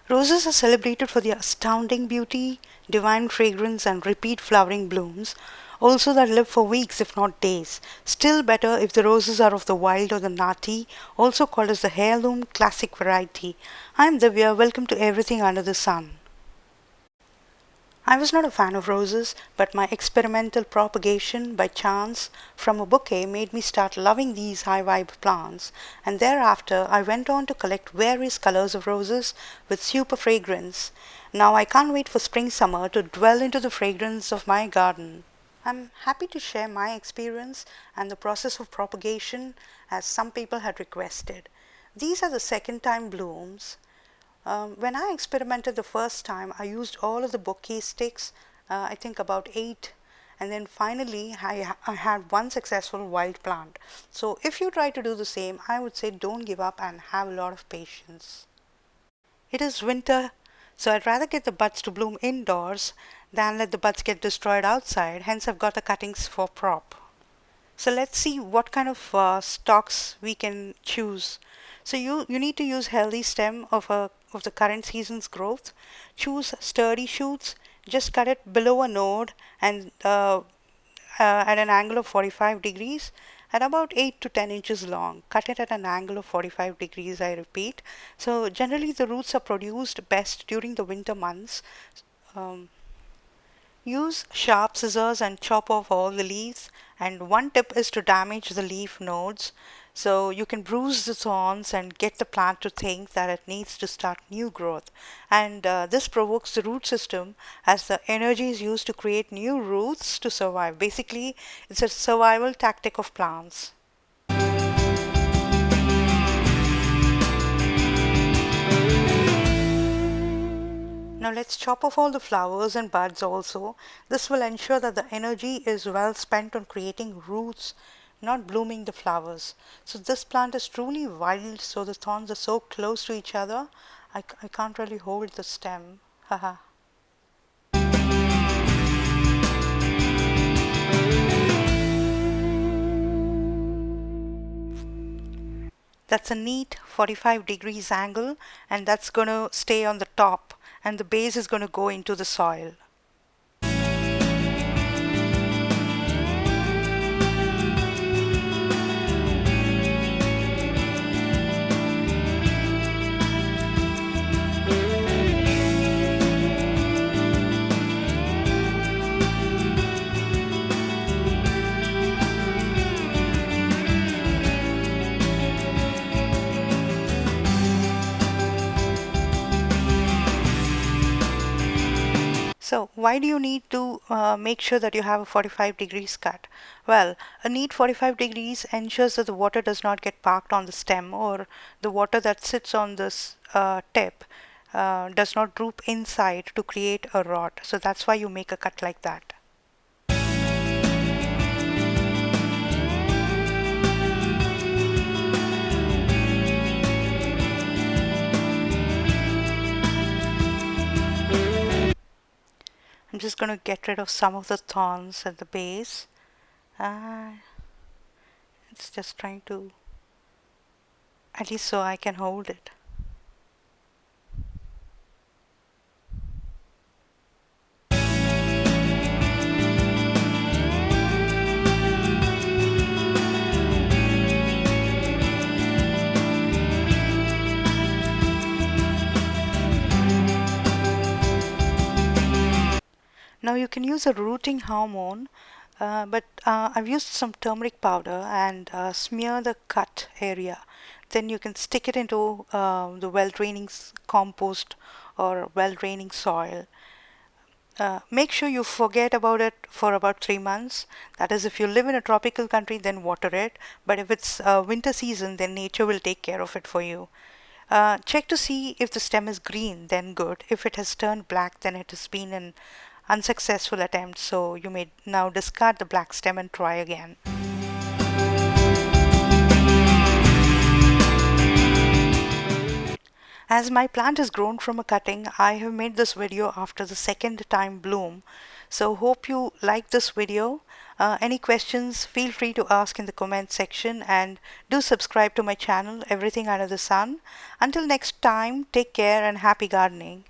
Roses are celebrated for their astounding beauty, divine fragrance, and repeat flowering blooms, also that live for weeks if not days. Still better if the roses are of the wild or the nati, also called as the heirloom classic variety. I'm Divya, welcome to Everything Under the Sun. I was not a fan of roses, but my experimental propagation by chance from a bouquet made me start loving these high vibe plants, and thereafter I went on to collect various colors of roses with super fragrance. Now I can't wait for spring summer to dwell into the fragrance of my garden. I'm happy to share my experience and the process of propagation as some people had requested. These are the second time blooms. When I experimented the first time, I used all of the bouquet sticks, I think about 8, and then finally I had one successful wild plant. So if you try to do the same, I would say don't give up and have a lot of patience. It is winter, so I'd rather get the buds to bloom indoors than let the buds get destroyed outside, hence I've got the cuttings for prop. So let's see what kind of stocks we can choose. So you need to use healthy stem of the current season's growth. Choose sturdy shoots. Just cut it below a node and at an angle of 45 degrees at about 8 to 10 inches long. Cut it at an angle of 45 degrees, I repeat. So generally the roots are produced best during the winter months. Um, Use sharp scissors and chop off all the leaves. And one tip is to damage the leaf nodes. So you can bruise the thorns and get the plant to think that it needs to start new growth. And this provokes the root system as the energy is used to create new roots to survive. Basically, it's a survival tactic of plants. Now let's chop off all the flowers and buds also. This will ensure that the energy is well spent on creating roots, not blooming the flowers. So this plant is truly wild, so the thorns are so close to each other, I can't really hold the stem. Haha. That's a neat 45 degrees angle, and that's going to stay on the top, and the base is going to go into the soil. So why do you need to make sure that you have a 45 degrees cut? Well, a neat 45 degrees ensures that the water does not get parked on the stem, or the water that sits on this tip does not droop inside to create a rot. So that's why you make a cut like that. I'm just going to get rid of some of the thorns at the base. Uh, it's just trying to, at least so I can hold it. Now you can use a rooting hormone, but I've used some turmeric powder and smear the cut area. Then you can stick it into the well-draining compost or well-draining soil. Make sure you forget about it for about 3 months. That is, if you live in a tropical country, then water it. But if it's winter season, then nature will take care of it for you. Check to see if the stem is green, then good. If it has turned black, then it has been an unsuccessful attempt. So you may now discard the black stem and try again. As my plant has grown from a cutting, I have made this video after the second time bloom. So hope you like this video. Any questions, feel free to ask in the comment section, and do subscribe to my channel, Everything Under the Sun. Until next time, take care and happy gardening.